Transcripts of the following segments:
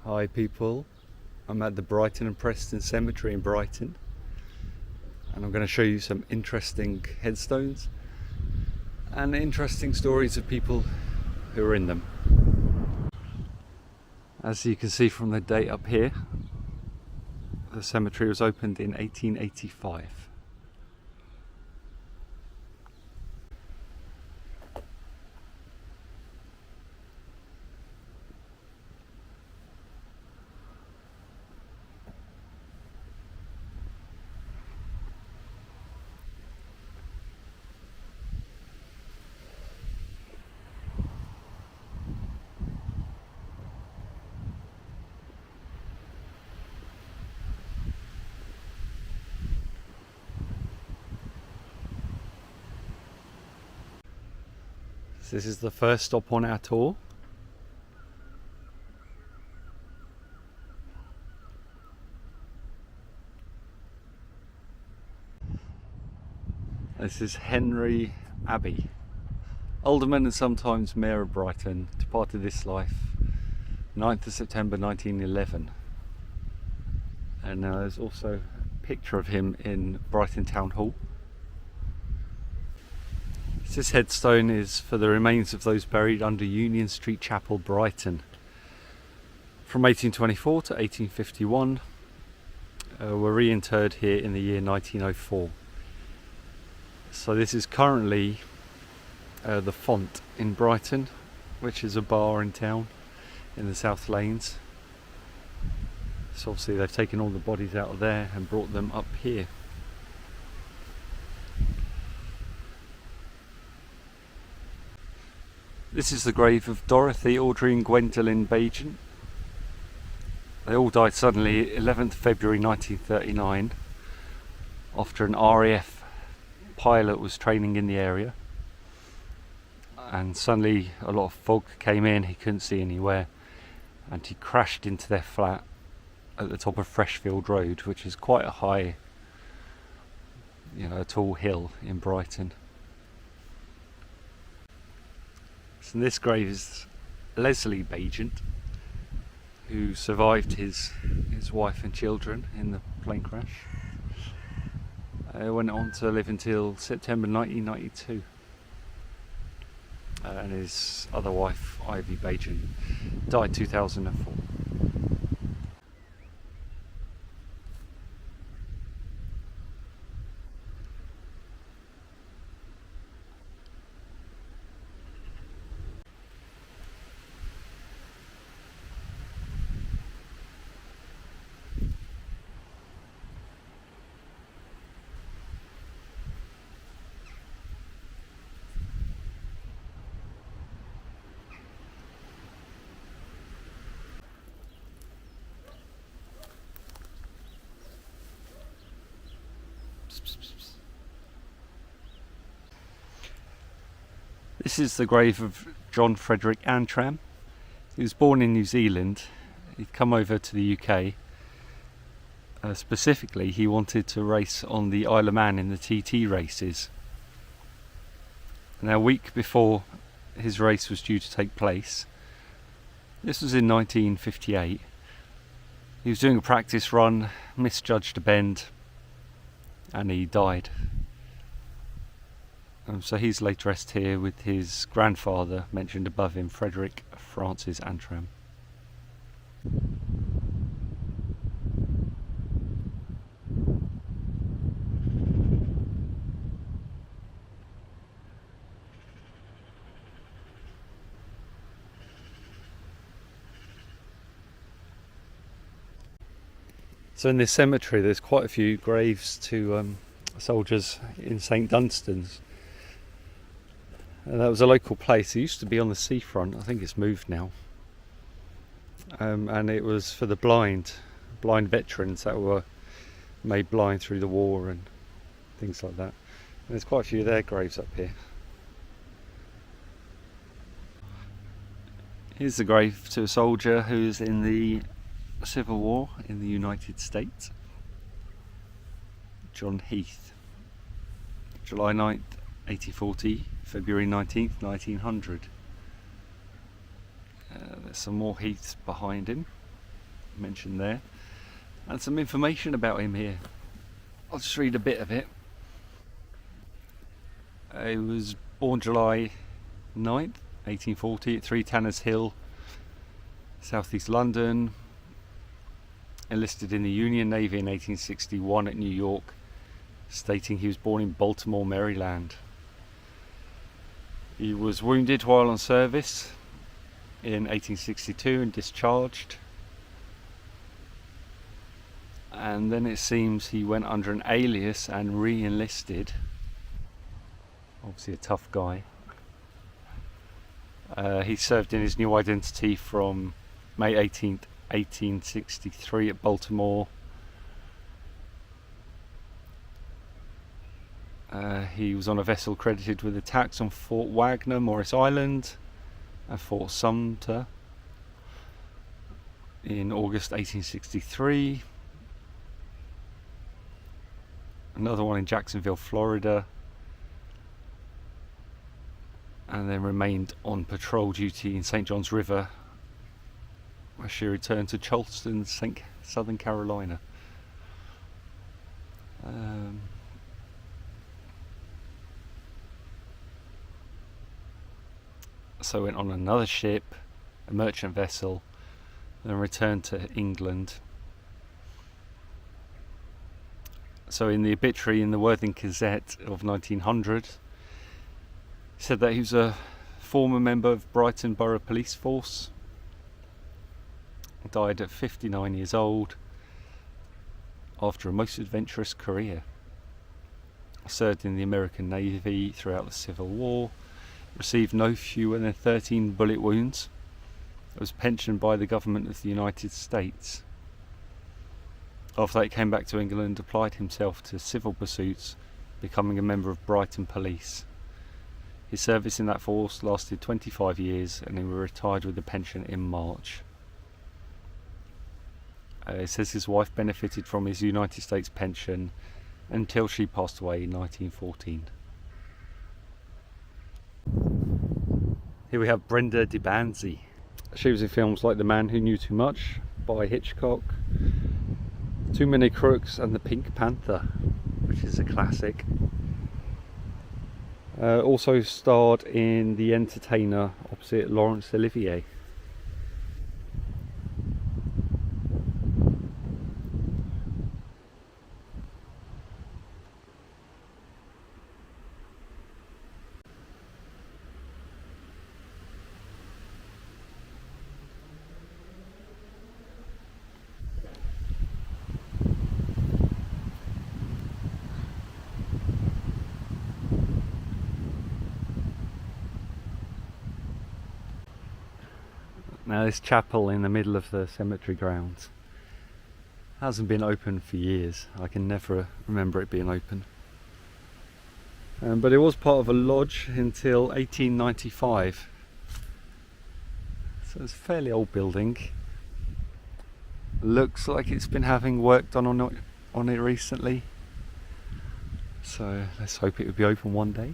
Hi people, I'm at the Brighton Preston Cemetery in Brighton, and I'm going to show you some interesting headstones and interesting stories of people who are in them. As you can see from the date up here, the cemetery was opened in 1885. This is the first stop on our tour. This is Henry Abbey, alderman and sometimes mayor of Brighton, departed this life 9th of September 1911. And there's also a picture of him in Brighton Town Hall. This headstone is for the remains of those buried under Union Street Chapel, Brighton, from 1824 to 1851. Were reinterred here in the year 1904. So this is currently the Font in Brighton, which is a bar in town in the South Lanes. So obviously they've taken all the bodies out of there and brought them up here. This is the grave of Dorothy, Audrey and Gwendoline Baigent. They all died suddenly 11th February 1939 after an RAF pilot was training in the area, and suddenly a lot of fog came in, he couldn't see anywhere, and he crashed into their flat at the top of Freshfield Road, which is quite a high, a tall hill in Brighton. And this grave is Leslie Baigent, who survived his wife and children in the plane crash. Went on to live until September 1992. And his other wife, Ivy Baigent, died 2004. This is the grave of John Frederick Antrim. He was born in New Zealand. He'd come over to the UK. Specifically, he wanted to race on the Isle of Man in the TT races. Now, a week before his race was due to take place, this was in 1958, he was doing a practice run, misjudged a bend, and he died. So he's laid to rest here with his grandfather mentioned above him, Frederick Francis Antrim. So in this cemetery there's quite a few graves to soldiers in St Dunstans. That was a local place. It used to be on the seafront. I think it's moved now. And it was for the blind veterans that were made blind through the war and things like that. And there's quite a few of their graves up here. Here's the grave to a soldier who's in the Civil War in the United States. John Heath. July 9th, 1840. February 19th, 1900. There's some more Heaths behind him. mentioned there, and some information about him here. I'll just read a bit of it. He was born July 9th, 1840 at 3 Tanners Hill, South East London. Enlisted in the Union Navy in 1861 at New York, stating he was born in Baltimore, Maryland. He was wounded while on service in 1862 and discharged. And then it seems he went under an alias and re-enlisted. Obviously a tough guy. He served in his new identity from May 18th, 1863 at Baltimore. He was on a vessel credited with attacks on Fort Wagner, Morris Island, and Fort Sumter in August 1863. Another one in Jacksonville, Florida, and then remained on patrol duty in St John's River, where she returned to Charleston, Southern Carolina. So went on another ship, a merchant vessel, then returned to England. So in the obituary in the Worthing Gazette of 1900, he said that he was a former member of Brighton Borough Police Force. He died at 59 years old after a most adventurous career. Served in the American Navy throughout the Civil War, received no fewer than 13 bullet wounds, was pensioned by the government of the United States. After that, he came back to England, applied himself to civil pursuits, becoming a member of Brighton Police. His service in that force lasted 25 years and he retired with a pension in March. It says his wife benefited from his United States pension until she passed away in 1914. Here we have Brenda De Banzie. She was in films like The Man Who Knew Too Much by Hitchcock, Too Many Crooks and The Pink Panther, which is a classic. Also starred in The Entertainer opposite Laurence Olivier. Now this chapel in the middle of the cemetery grounds hasn't been open for years. I can never remember it being open. But it was part of a lodge until 1895. So it's a fairly old building. Looks like it's been having work done on it recently. So let's hope it will be open one day.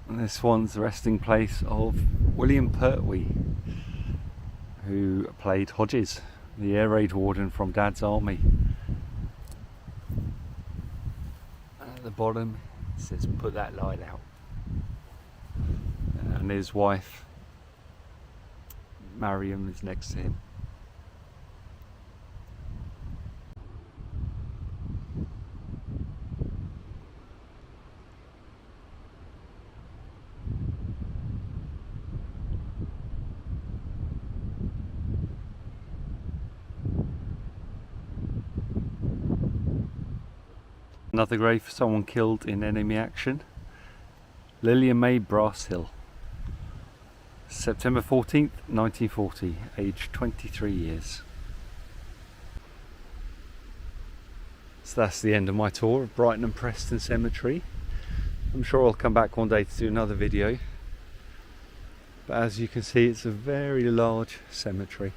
This one's the resting place of William Pertwee, who played Hodges, the air raid warden from Dad's Army. And at the bottom it says, "Put that light out." And his wife, Mariam, is next to him. Another grave for someone killed in enemy action. Lillian May Brasshill. September 14th, 1940, aged 23 years. So that's the end of my tour of Brighton Preston Cemetery. I'm sure I'll come back one day to do another video. But as you can see, it's a very large cemetery.